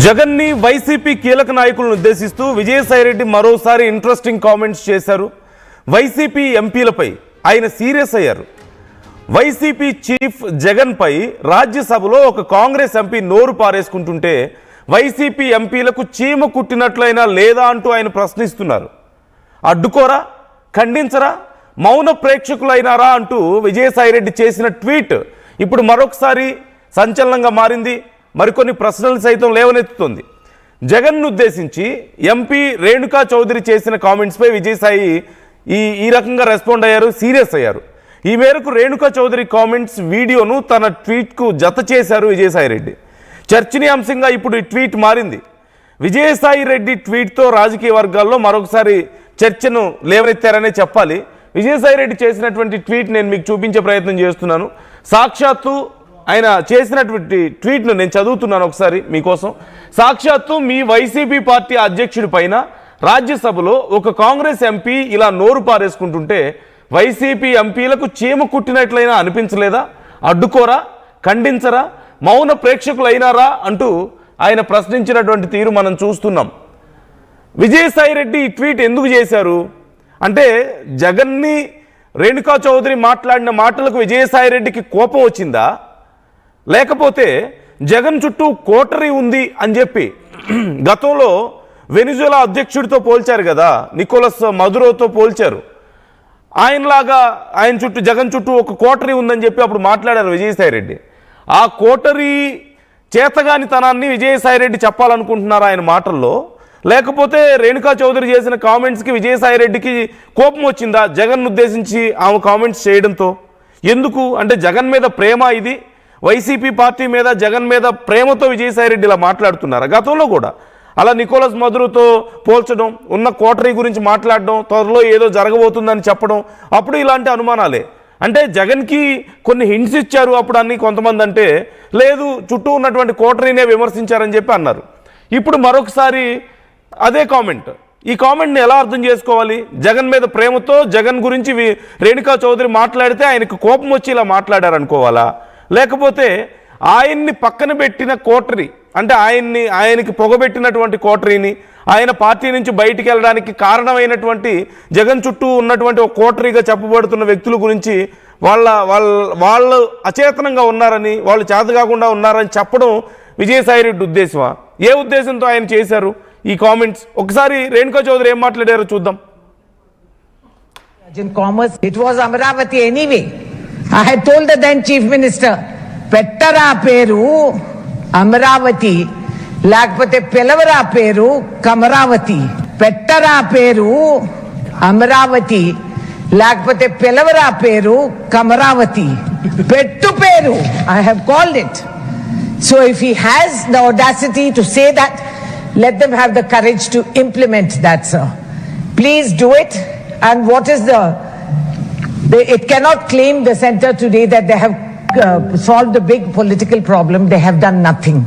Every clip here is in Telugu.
జగన్ని వైసీపీ కీలక నాయకులను ఉద్దేశిస్తూ విజయసాయిరెడ్డి మరోసారి ఇంట్రెస్టింగ్ కామెంట్స్ చేశారు. వైసీపీ ఎంపీలపై ఆయన సీరియస్ అయ్యారు. వైసీపీ చీఫ్ జగన్పై రాజ్యసభలో ఒక కాంగ్రెస్ ఎంపీ నోరు పారేసుకుంటుంటే వైసీపీ ఎంపీలకు చీమ కుట్టినట్లయినా లేదా అంటూ ఆయన ప్రశ్నిస్తున్నారు. అడ్డుకోరా, ఖండించరా, మౌన ప్రేక్షకులైనారా అంటూ విజయసాయిరెడ్డి చేసిన ట్వీట్ ఇప్పుడు మరొకసారి సంచలనంగా మారింది. మరికొన్ని ప్రశ్నలు సైతం లేవనెత్తుతోంది. జగన్ను ఉద్దేశించి ఎంపీ రేణుకా చౌదరి చేసిన కామెంట్స్పై విజయసాయి ఈ రకంగా రెస్పాండ్ అయ్యారు, సీరియస్ అయ్యారు. ఈ మేరకు రేణుకా చౌదరి కామెంట్స్ వీడియోను తన ట్వీట్కు జత చేశారు విజయసాయిరెడ్డి. చర్చనీయాంశంగా ఇప్పుడు ఈ ట్వీట్ మారింది. విజయసాయిరెడ్డి ట్వీట్తో రాజకీయ వర్గాల్లో మరొకసారి చర్చను లేవనెత్తారనే చెప్పాలి. విజయసాయిరెడ్డి చేసినటువంటి ట్వీట్ నేను మీకు చూపించే ప్రయత్నం చేస్తున్నాను. సాక్షాత్తు ఆయన చేసినటువంటి ట్వీట్ను నేను చదువుతున్నాను ఒకసారి మీకోసం. సాక్షాత్తు మీ వైసీపీ పార్టీ అధ్యక్షుడి పైన రాజ్యసభలో ఒక కాంగ్రెస్ ఎంపీ ఇలా నోరు పారేసుకుంటుంటే వైసీపీ ఎంపీలకు చీమ కుట్టినట్లయినా అనిపించలేదా? అడ్డుకోరా, ఖండించరా, మౌన ప్రేక్షకులైనారా అంటూ ఆయన ప్రశ్నించినటువంటి తీరు మనం చూస్తున్నాం. విజయసాయిరెడ్డి ఈ ట్వీట్ ఎందుకు చేశారు అంటే, జగన్ని రేణుకా చౌదరి మాట్లాడిన మాటలకు విజయసాయిరెడ్డికి కోపం వచ్చిందా, లేకపోతే జగన్ చుట్టూ కోటరీ ఉంది అని చెప్పి గతంలో వెనిజులా అధ్యక్షుడితో పోల్చారు కదా, నికోలస్ మదురోతో పోల్చారు. ఆయనలాగా ఆయన చుట్టూ, జగన్ చుట్టూ ఒక కోటరీ ఉందని చెప్పి అప్పుడు మాట్లాడారు విజయసాయిరెడ్డి. ఆ కోటరీ చేతగానితనాన్ని విజయసాయిరెడ్డి చెప్పాలనుకుంటున్నారు ఆయన మాటల్లో, లేకపోతే రేణుకా చౌదరి చేసిన కామెంట్స్కి విజయసాయిరెడ్డికి కోపం వచ్చిందా జగన్ ఉద్దేశించి ఆమె కామెంట్స్ చేయడంతో? ఎందుకు అంటే జగన్ మీద ప్రేమ, ఇది వైసీపీ పార్టీ మీద జగన్ మీద ప్రేమతో విజయసాయిరెడ్డి ఇలా మాట్లాడుతున్నారు. గతంలో కూడా అలా నికోలస్ మదురుతో పోల్చడం, ఉన్న కోటరీ గురించి మాట్లాడడం, త్వరలో ఏదో జరగబోతుందని చెప్పడం, అప్పుడు ఇలాంటి అనుమానాలే. అంటే జగన్కి కొన్ని హింట్స్ ఇచ్చారు అప్పుడు అన్ని కొంతమంది, అంటే లేదు చుట్టూ ఉన్నటువంటి కోటరీనే విమర్శించారని చెప్పి అన్నారు. ఇప్పుడు మరొకసారి అదే కామెంట్. ఈ కామెంట్ని ఎలా అర్థం చేసుకోవాలి? జగన్ మీద ప్రేమతో జగన్ గురించి రేణుకా చౌదరి మాట్లాడితే ఆయనకు కోపం వచ్చి ఇలా మాట్లాడారనుకోవాలా, లేకపోతే ఆయన్ని పక్కన పెట్టిన కోటరీ, అంటే ఆయనకి పొగబెట్టినటువంటి కోటరీని, ఆయన పార్టీ నుంచి బయటికి వెళ్ళడానికి కారణమైనటువంటి జగన్ చుట్టూ ఉన్నటువంటి ఒక కోటరీగా చెప్పబడుతున్న వ్యక్తుల గురించి వాళ్ళు అచేతనంగా ఉన్నారని, వాళ్ళు చేత కాకుండా ఉన్నారని చెప్పడం విజయసాయిరెడ్డి ఉద్దేశమా? ఏ ఉద్దేశంతో ఆయన చేశారు ఈ కామెంట్స్? ఒకసారి రేణుకా చౌదరి ఏం మాట్లాడారో చూద్దాం. In commerce, it was Amaravati anyway. I had told the then chief minister, pettara peru Amaravati, lakapothe pelavara peru Kamaravati. Pettara peru Amaravati, lakapothe pelavara peru Kamaravati. Pettu peru, I have called it. So if he has the audacity to say that, let them have the courage to implement that, sir. Please do it. And what is it cannot claim the center today that they have solved the big political problem. They have done nothing.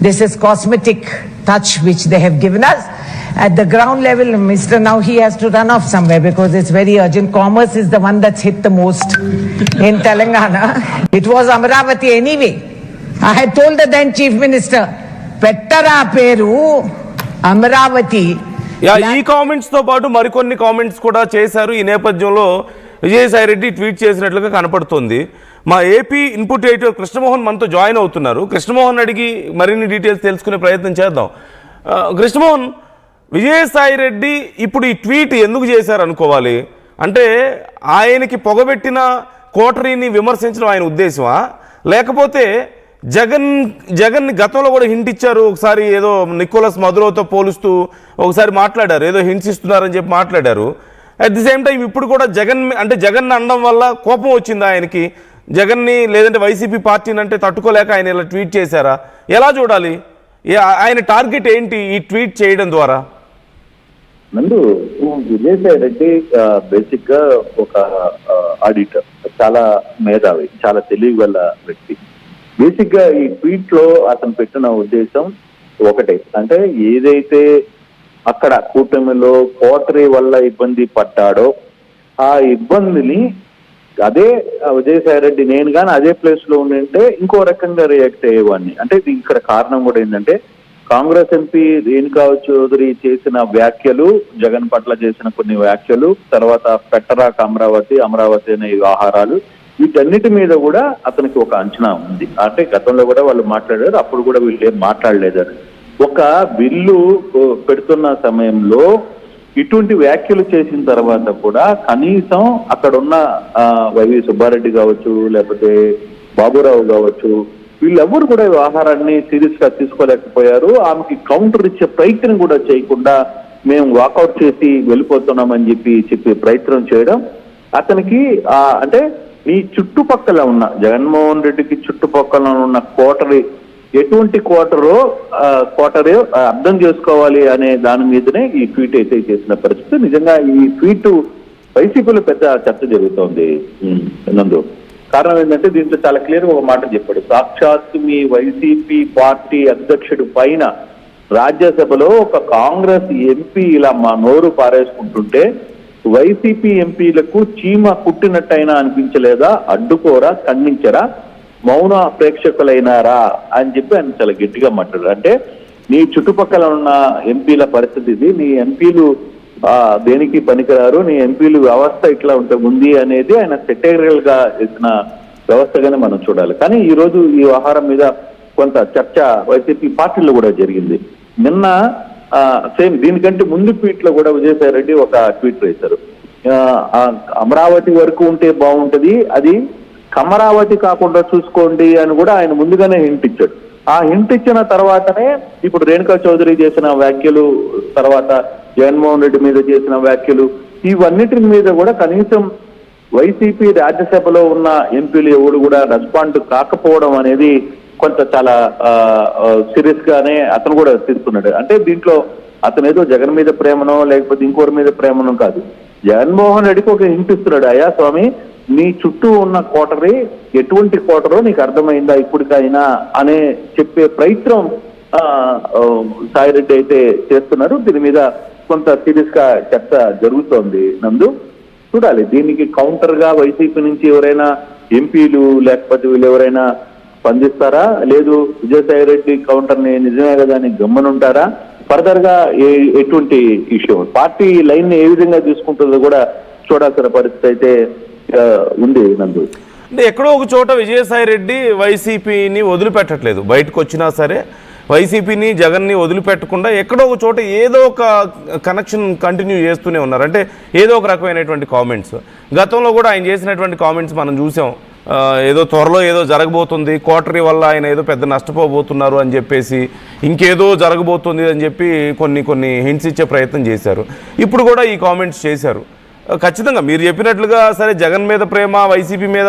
This is cosmetic touch which they have given us. At the ground level, Mr. Now he has to run off somewhere because it's very urgent. Commerce is the one that's hit the most in Telangana. It was Amaravati anyway. I had told the then chief minister, pettara peru Amaravati. ఈ కామెంట్స్ తో పాటు మరికొన్ని కామెంట్స్ కూడా చేశారు. ఈ నేపథ్యంలో విజయసాయిరెడ్డి ట్వీట్ చేసినట్లుగా కనపడుతోంది. మా ఏపీ ఇన్పుట్ ఎడిటర్ కృష్ణమోహన్ మనతో జాయిన్ అవుతున్నారు. కృష్ణమోహన్ అడిగి మరిన్ని డీటెయిల్స్ తెలుసుకునే ప్రయత్నం చేద్దాం. కృష్ణమోహన్, విజయసాయిరెడ్డి ఇప్పుడు ఈ ట్వీట్ ఎందుకు చేశారు అనుకోవాలి? అంటే ఆయనకి పొగబెట్టిన కోటరీని విమర్శించడం ఆయన ఉద్దేశమా, లేకపోతే జగన్ గతంలో కూడా హింట్ ఇచ్చారు, ఒకసారి ఏదో నికోలస్ మదురోతో పోలుస్తూ ఒకసారి మాట్లాడారు, ఏదో హింట్స్ ఇస్తున్నారని చెప్పి మాట్లాడారు. అట్ ది సేమ్ టైం ఇప్పుడు కూడా జగన్ అనడం వల్ల కోపం వచ్చింది ఆయనకి, జగన్ని లేదంటే వైసీపీ పార్టీని అంటే తట్టుకోలేక ఆయన ఇలా ట్వీట్ చేశారా? ఎలా చూడాలి? ఆయన టార్గెట్ ఏంటి ఈ ట్వీట్ చేయడం ద్వారా? నందు, విజయసాయిరెడ్డి బేసిక్ గా ఒక ఆడిటర్, చాలా మేధావి, చాలా తెలివి గల వ్యక్తి. బేసిక్ గా ఈ ట్వీట్ లో అతను పెట్టిన ఉద్దేశం ఒకటే, అంటే ఏదైతే అక్కడ కూటమిలో కోటరీ వల్ల ఇబ్బంది పడ్డాడో ఆ ఇబ్బందిని అదే విజయసాయిరెడ్డి నేను కానీ అదే ప్లేస్ లో ఉండింటే ఇంకో రకంగా రియాక్ట్ అయ్యేవాడిని. అంటే ఇక్కడ కారణం కూడా ఏంటంటే కాంగ్రెస్ ఎంపీ రేణుకా చౌదరి చేసిన వ్యాఖ్యలు, జగన్ పట్ల చేసిన కొన్ని వ్యాఖ్యలు, తర్వాత పెట్టరాక అమరావతి అనే వ్యవహారాలు, వీటన్నిటి మీద కూడా అతనికి ఒక అంచనా ఉంది. అంటే గతంలో కూడా వాళ్ళు మాట్లాడారు, అప్పుడు కూడా వీళ్ళు ఏం మాట్లాడలేదని. ఒక బిల్లు పెడుతున్న సమయంలో ఇటువంటి వ్యాఖ్యలు చేసిన తర్వాత కూడా కనీసం అక్కడున్న వైవి సుబ్బారెడ్డి కావచ్చు, లేకపోతే బాబురావు కావచ్చు, వీళ్ళెవ్వరు కూడా ఈ వ్యవహారాన్ని సీరియస్ గా తీసుకోలేకపోయారు. ఆమెకి కౌంటర్ ఇచ్చే ప్రయత్నం కూడా చేయకుండా మేము వాకౌట్ చేసి వెళ్ళిపోతున్నామని చెప్పే ప్రయత్నం చేయడం అతనికి అంటే ఈ చుట్టుపక్కల ఉన్న జగన్మోహన్ రెడ్డికి చుట్టుపక్కల ఉన్న కోటరీ ఎటువంటి కోటరో అర్థం చేసుకోవాలి అనే దాని మీదనే ఈ ట్వీట్ అయితే చేసిన పరిస్థితి. నిజంగా ఈ ట్వీట్ వైసీపీలో పెద్ద చర్చ జరుగుతోంది నందు. కారణం ఏంటంటే దీంట్లో చాలా క్లియర్ ఒక మాట చెప్పాడు. సాక్షాత్తు మీ వైసీపీ పార్టీ అధ్యక్షుడి పైన రాజ్యసభలో ఒక కాంగ్రెస్ ఎంపీ ఇలా మా నోరు పారేసుకుంటుంటే వైసీపీ ఎంపీలకు చీమ కుట్టినట్టయినా అనిపించలేదా? అడ్డుకోరా, ఖండించరా, మౌన ప్రేక్షకులైనారా అని చెప్పి ఆయన చాలా గట్టిగా మాట్లాడారు. అంటే నీ చుట్టుపక్కల ఉన్న ఎంపీల పరిస్థితి ఇది, నీ ఎంపీలు దేనికి పనికిరారు, నీ ఎంపీలు వ్యవస్థ ఇట్లా ఉంది అనేది ఆయన సెటైరియల్ గా చేసిన వ్యవస్థగానే మనం చూడాలి. కానీ ఈ రోజు ఈ వ్యవహారం మీద కొంత చర్చ వైసీపీ పార్టీలో కూడా జరిగింది. నిన్న సేమ్ దీనికంటే ముందు ట్వీట్ లో కూడా విజయసాయి రెడ్డి ఒక ట్వీట్ వేశారు. అమరావతి వరకు ఉంటే బాగుంటది, అది కమరావతి కాకుండా చూసుకోండి అని కూడా ఆయన ముందుగానే హింట్ ఇచ్చాడు. ఆ హింట్ ఇచ్చిన తర్వాతనే ఇప్పుడు రేణుకా చౌదరి చేసిన వ్యాఖ్యలు, తర్వాత జగన్మోహన్ రెడ్డి మీద చేసిన వ్యాఖ్యలు, ఇవన్నిటి మీద కూడా కనీసం వైసీపీ రాజ్యసభలో ఉన్న ఎంపీలు ఎవరు కూడా రెస్పాండ్ కాకపోవడం అనేది కొంత చాలా సీరియస్ గానే అతను కూడా తీసుకున్నాడు. అంటే దీంట్లో అతను ఏదో జగన్ మీద ప్రేమనో లేకపోతే ఇంకోరి మీద ప్రేమనో కాదు, జగన్మోహన్ రెడ్డికి ఒక హింట్ ఇస్తున్నాడు. అయ్యా స్వామి, నీ చుట్టూ ఉన్న కోటరీ ఎటువంటి కోటరో నీకు అర్థమైందా ఇప్పటికైనా అనే చెప్పే ప్రయత్నం సాయిరెడ్డి అయితే చేస్తున్నారు. దీని మీద కొంత సీరియస్ గా చర్చ జరుగుతోంది నందు. చూడాలి దీనికి కౌంటర్ గా వైసీపీ నుంచి ఎవరైనా ఎంపీలు లేకపోతే వీళ్ళు ఎవరైనా స్పందిస్తారా, లేదు విజయసాయి రెడ్డి కౌంటర్ ని నిజమే కదా అని గమ్మనుంటారా, ఫర్దర్ గా ఎటువంటి ఇష్యూ పార్టీ లైన్ ని ఏ విధంగా తీసుకుంటుందో కూడా చూడాల్సిన పరిస్థితి అయితే ఉంది నందు. అంటే ఎక్కడో ఒక చోట విజయసాయి రెడ్డి వైసీపీని వదిలిపెట్టట్లేదు, బయటకు వచ్చినా సరే వైసీపీని జగన్ని వదిలిపెట్టకుండా ఎక్కడో ఒక చోట ఏదో ఒక కనెక్షన్ కంటిన్యూ చేస్తూనే ఉన్నారు. అంటే ఏదో ఒక రకమైనటువంటి కామెంట్స్, గతంలో కూడా ఆయన చేసినటువంటి కామెంట్స్ మనం చూసాం. ఏదో త్వరలో ఏదో జరగబోతుంది, కోటరీ వల్ల ఆయన ఏదో పెద్ద నష్టపోబోతున్నారు అని చెప్పేసి, ఇంకేదో జరగబోతుంది అని చెప్పి కొన్ని హింట్స్ ఇచ్చే ప్రయత్నం చేశారు. ఇప్పుడు కూడా ఈ కామెంట్స్ చేశారు. ఖచ్చితంగా మీరు చెప్పినట్లుగా సరే జగన్ మీద ప్రేమ, వైసీపీ మీద